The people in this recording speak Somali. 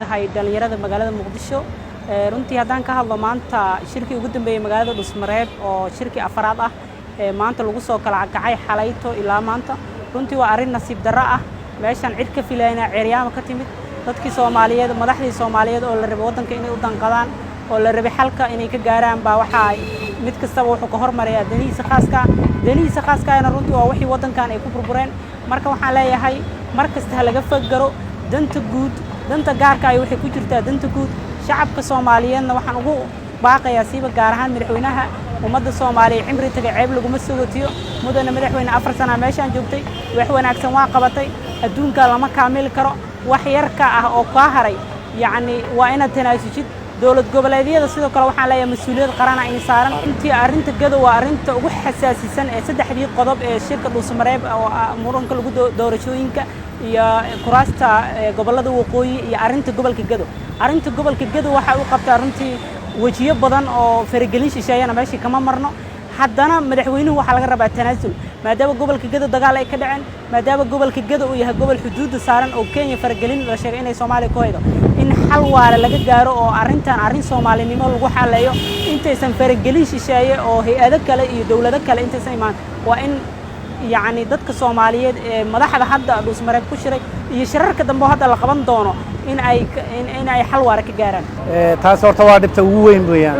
هاي dhalinyarada magaalada Muqdisho runtii hadaan ka hadlo maanta shirkii ugu dambeeyay magaalada Dhusmareeb oo shirkii afraad ah maanta lagu soo kala kacay xalayto ilaa maanta runtii waa arin nasiib darro ah meeshan cid ka filayna ciyaaryaamo ka timid dadkii Soomaaliyeed madaxdii Soomaaliyeed oo la rabay wadanka inay u danqadaan oo la rabay xalka inay ka gaaraan baa waxa mid kasta wuxuu ka hormarayaa danihiisa khaaska ah runtii waa wixii wadankan ay ku burbureen marka waxaan leeyahay mar kasta laga fagaro danta guud danta gaarka ay waxay ku jirtaa danta guud shacabka Soomaaliyeedna waxaan ugu baaqayaa siiba gaar ahaan madaxweynaha ummadda Soomaaliyeed cimri tagay ceeb lagu ma sootiyo mudana madaxweyne 4 sano meeshan joogtay wax wanaagsan waa qabatay adduunka lama kaamil karo wax yar ka ah oo ka haray yaani waa inaad tanaasujid dawlad goboleedyada sidoo kale waxaan leeyahay mas'uuliyad qaran ay saaran intii arinta gado waa arinta ugu xasaasisan ee saddexdii qodob ee shirka Dhusmareeb oo muranka lagu doorashooyinka iyo kuraasta gobolada waqooyi iyo arinta gobolka gado waxa uu qabtaa runtii wajiyo badan oo faragelin shisheeyana meeshii kama marno haddana madaxweynuhu waxa laga rabaa tanaasul maadaama gobolka gado dagaal ay ka dhaceen maadaama gobolka gado uu yahay gobol xuduud saaran oo Kenya faragelin la sheegay inay Soomaaliya ku haydo in xal waara laga gaaro oo arin Soomaalinimo lagu xaleeyo intaysan faragelin shisheeye oo hay'ado kale iyo dawlado kale intaysan imaan waa in يعني dadka Soomaaliyeed ee madaxda hadda Dhusmareeb ku shiray iyo shirarka dambe hadda la qaban doono in ay xal waara ka gaaraan taas horta waa dhibta ugu weyn weeyaan